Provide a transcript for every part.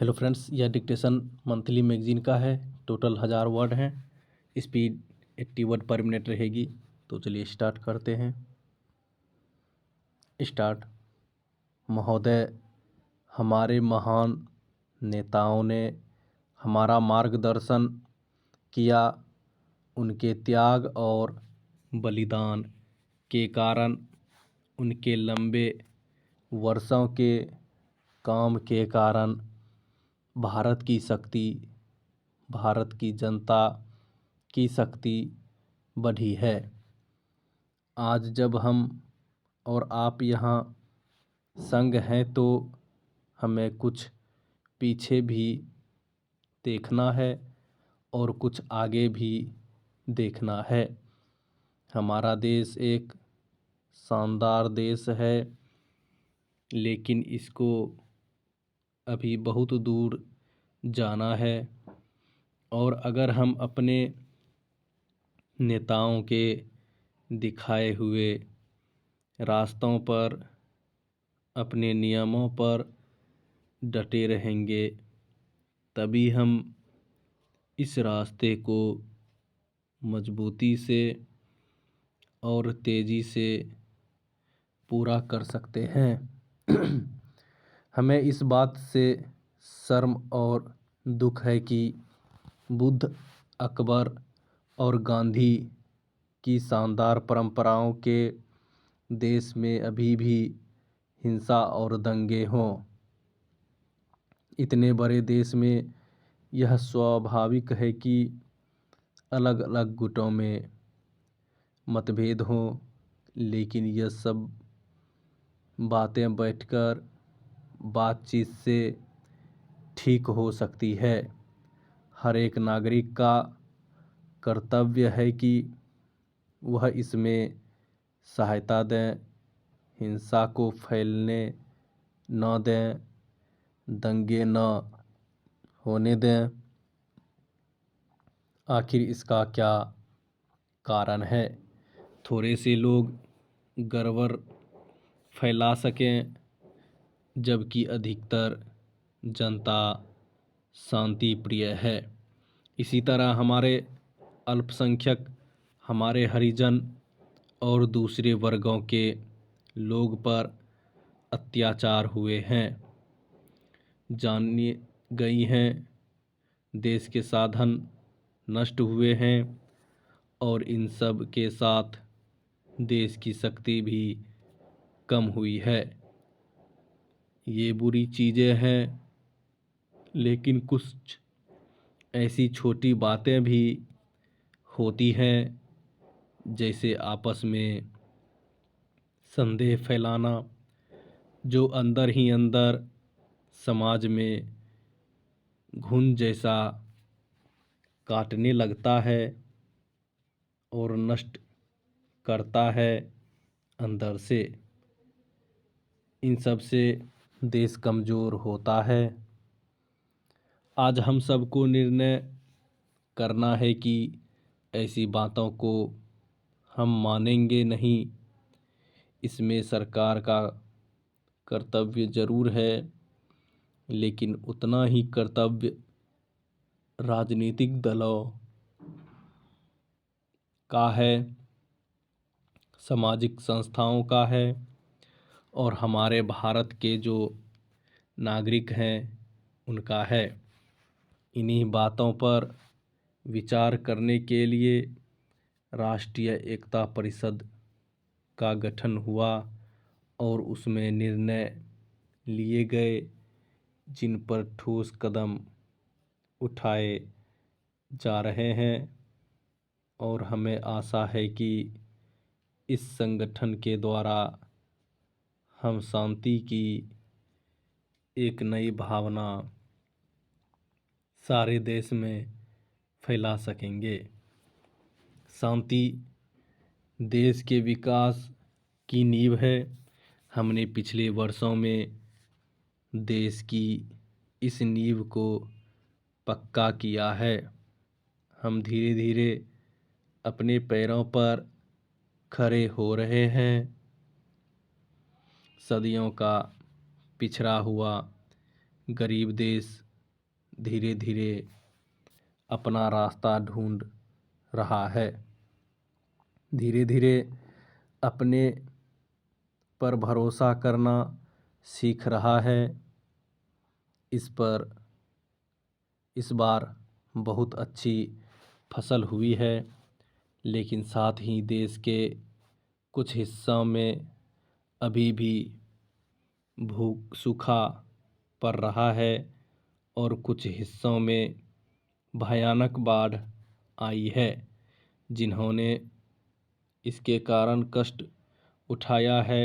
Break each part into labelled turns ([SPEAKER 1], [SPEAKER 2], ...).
[SPEAKER 1] Hello friends, यह dictation monthly magazine का है। टोटल 1000 वर्ड हैं। स्पीड 80 वर्ड पर मिनट रहेगी। तो चलिए स्टार्ट करते हैं। स्टार्ट। महोदय, हमारे महान नेताओं ने हमारा मार्गदर्शन किया। उनके त्याग और बलिदान के कारण, उनके लंबे वर्षों के काम के कारण भारत की शक्ति, भारत की जनता की शक्ति बढ़ी है। आज जब हम और आप यहाँ संग हैं तो हमें कुछ पीछे भी देखना है और कुछ आगे भी देखना है। हमारा देश एक शानदार देश है, लेकिन इसको अभी बहुत दूर जाना है। और अगर हम अपने नेताओं के दिखाए हुए रास्तों पर, अपने नियमों पर डटे रहेंगे, तभी हम इस रास्ते को मजबूती से और तेज़ी से पूरा कर सकते हैं। हमें इस बात से शर्म और दुख है कि बुद्ध, अकबर और गांधी की शानदार परंपराओं के देश में अभी भी हिंसा और दंगे हों। इतने बड़े देश में यह स्वाभाविक है कि अलग अलग गुटों में मतभेद हों, लेकिन यह सब बातें बैठकर बातचीत से ठीक हो सकती है। हर एक नागरिक का कर्तव्य है कि वह इसमें सहायता दें, हिंसा को फैलने न दें, दंगे न होने दें। आखिर इसका क्या कारण है? थोड़े से लोग गड़बड़ फैला सकें, जबकि अधिकतर जनता शांति प्रिय है। इसी तरह हमारे अल्पसंख्यक, हमारे हरिजन और दूसरे वर्गों के लोग पर अत्याचार हुए हैं, जाने गई हैं, देश के साधन नष्ट हुए हैं और इन सब के साथ देश की शक्ति भी कम हुई है। ये बुरी चीज़ें हैं, लेकिन कुछ ऐसी छोटी बातें भी होती हैं, जैसे आपस में संदेह फैलाना, जो अंदर ही अंदर समाज में घुन जैसा काटने लगता है और नष्ट करता है अंदर से। इन सब से देश कमज़ोर होता है। आज हम सबको निर्णय करना है कि ऐसी बातों को हम मानेंगे नहीं। इसमें सरकार का कर्तव्य ज़रूर है, लेकिन उतना ही कर्तव्य राजनीतिक दलों का है, सामाजिक संस्थाओं का है और हमारे भारत के जो नागरिक हैं उनका है। इन्हीं बातों पर विचार करने के लिए राष्ट्रीय एकता परिषद का गठन हुआ और उसमें निर्णय लिए गए, जिन पर ठोस कदम उठाए जा रहे हैं। और हमें आशा है कि इस संगठन के द्वारा हम शांति की एक नई भावना सारे देश में फैला सकेंगे। शांति देश के विकास की नींव है। हमने पिछले वर्षों में देश की इस नींव को पक्का किया है। हम धीरे धीरे अपने पैरों पर खड़े हो रहे हैं। सदियों का पिछड़ा हुआ गरीब देश धीरे धीरे अपना रास्ता ढूंढ रहा है, धीरे धीरे अपने पर भरोसा करना सीख रहा है। इस बार बहुत अच्छी फसल हुई है, लेकिन साथ ही देश के कुछ हिस्सों में अभी भी सूखा पड़ रहा है और कुछ हिस्सों में भयानक बाढ़ आई है। जिन्होंने इसके कारण कष्ट उठाया है,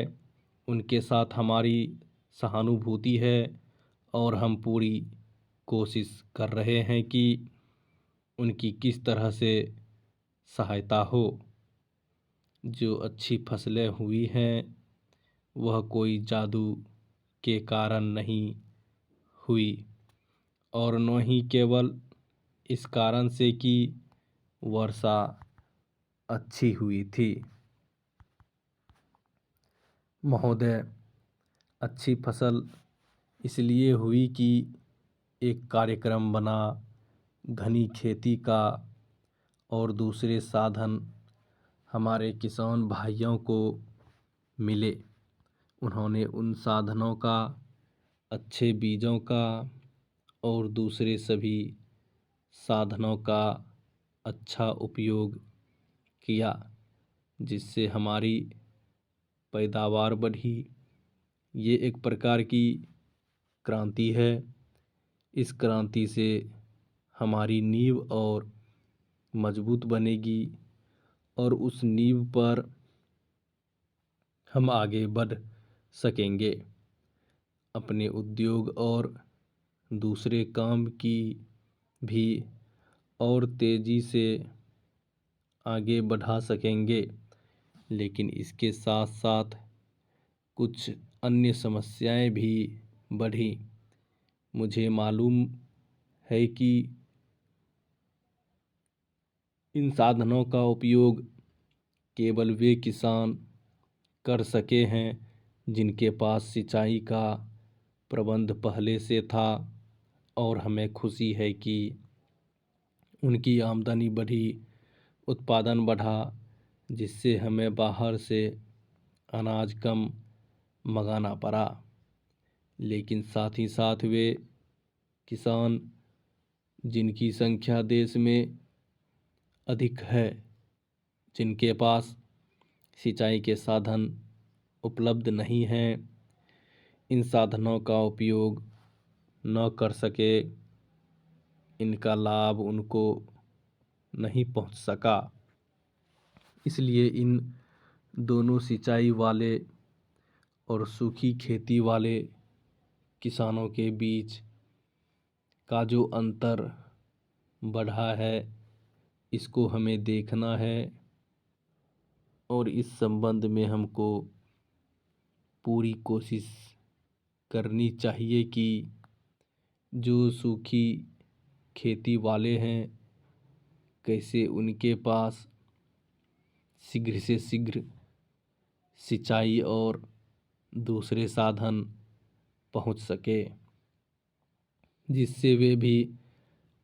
[SPEAKER 1] उनके साथ हमारी सहानुभूति है और हम पूरी कोशिश कर रहे हैं कि उनकी किस तरह से सहायता हो। जो अच्छी फसलें हुई हैं वह कोई जादू के कारण नहीं हुई और न ही केवल इस कारण से कि वर्षा अच्छी हुई थी। महोदय, अच्छी फसल इसलिए हुई कि एक कार्यक्रम बना घनी खेती का और दूसरे साधन हमारे किसान भाइयों को मिले। उन्होंने उन साधनों का, अच्छे बीजों का और दूसरे सभी साधनों का अच्छा उपयोग किया, जिससे हमारी पैदावार बढ़ी। ये एक प्रकार की क्रांति है। इस क्रांति से हमारी नींव और मजबूत बनेगी और उस नींव पर हम आगे बढ़ सकेंगे। अपने उद्योग और दूसरे काम की भी और तेज़ी से आगे बढ़ा सकेंगे। लेकिन इसके साथ साथ कुछ अन्य समस्याएं भी बढ़ी। मुझे मालूम है कि इन साधनों का उपयोग केवल वे किसान कर सके हैं जिनके पास सिंचाई का प्रबंध पहले से था, और हमें खुशी है कि उनकी आमदनी बढ़ी, उत्पादन बढ़ा, जिससे हमें बाहर से अनाज कम मंगाना पड़ा। लेकिन साथ ही साथ वे किसान जिनकी संख्या देश में अधिक है, जिनके पास सिंचाई के साधन उपलब्ध नहीं हैं, इन साधनों का उपयोग न कर सके, इनका लाभ उनको नहीं पहुंच सका। इसलिए इन दोनों सिंचाई वाले और सूखी खेती वाले किसानों के बीच का जो अंतर बढ़ा है, इसको हमें देखना है और इस संबंध में हमको पूरी कोशिश करनी चाहिए कि जो सूखी खेती वाले हैं, कैसे उनके पास शीघ्र से शीघ्र सिंचाई और दूसरे साधन पहुंच सके, जिससे वे भी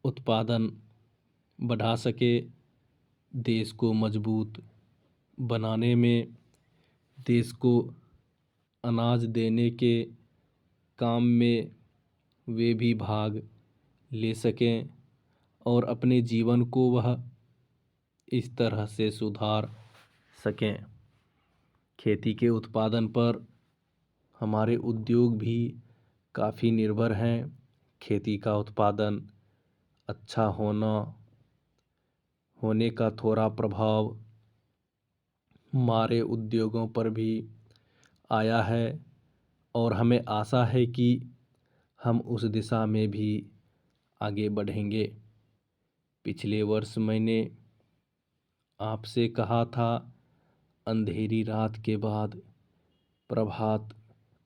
[SPEAKER 1] उत्पादन बढ़ा सके। देश को मजबूत बनाने में, देश को अनाज देने के काम में वे भी भाग ले सकें और अपने जीवन को वह इस तरह से सुधार सकें। खेती के उत्पादन पर हमारे उद्योग भी काफ़ी निर्भर हैं। खेती का उत्पादन अच्छा होने का थोड़ा प्रभाव हमारे उद्योगों पर भी आया है और हमें आशा है कि हम उस दिशा में भी आगे बढ़ेंगे। पिछले वर्ष मैंने आपसे कहा था, अंधेरी रात के बाद प्रभात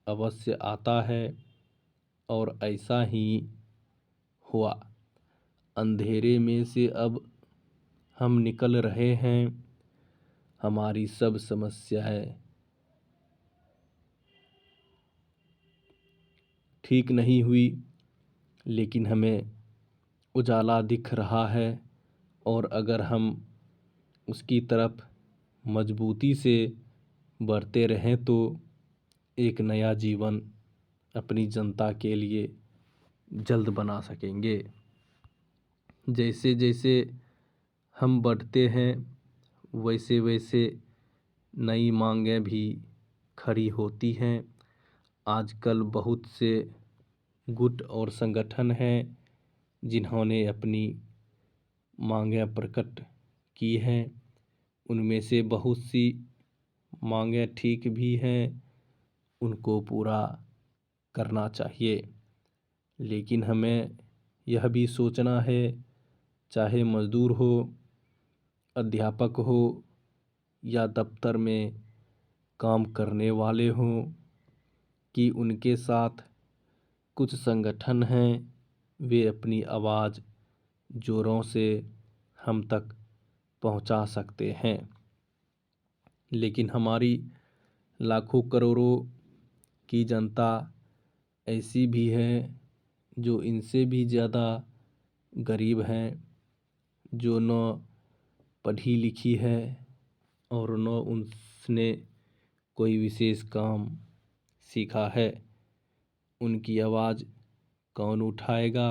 [SPEAKER 1] अवश्य आता है, और ऐसा ही हुआ। अंधेरे में से अब हम निकल रहे हैं। हमारी सब समस्याएं ठीक नहीं हुई, लेकिन हमें उजाला दिख रहा है और अगर हम उसकी तरफ मजबूती से बढ़ते रहें तो एक नया जीवन अपनी जनता के लिए जल्द बना सकेंगे। जैसे जैसे हम बढ़ते हैं वैसे वैसे नई मांगें भी खड़ी होती हैं। आजकल बहुत से गुट और संगठन हैं जिन्होंने अपनी मांगें प्रकट की हैं। उनमें से बहुत सी मांगें ठीक भी हैं, उनको पूरा करना चाहिए। लेकिन हमें यह भी सोचना है, चाहे मजदूर हो, अध्यापक हो या दफ्तर में काम करने वाले हों, कि उनके साथ कुछ संगठन हैं, वे अपनी आवाज़ ज़ोरों से हम तक पहुंचा सकते हैं। लेकिन हमारी लाखों करोड़ों की जनता ऐसी भी है जो इनसे भी ज़्यादा गरीब हैं, जो न पढ़ी लिखी है और न उसने कोई विशेष काम सीखा है। उनकी आवाज़ कौन उठाएगा?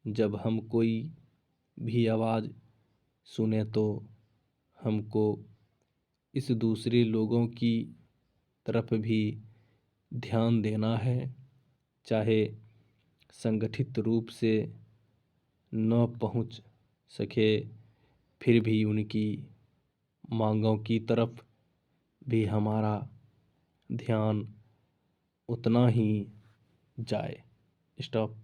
[SPEAKER 1] जब हम कोई भी आवाज़ सुने तो हमको इस दूसरे लोगों की तरफ भी ध्यान देना है, चाहे संगठित रूप से न पहुंच सके फिर भी उनकी मांगों की तरफ भी हमारा ध्यान उतना ही जाए। स्टॉप।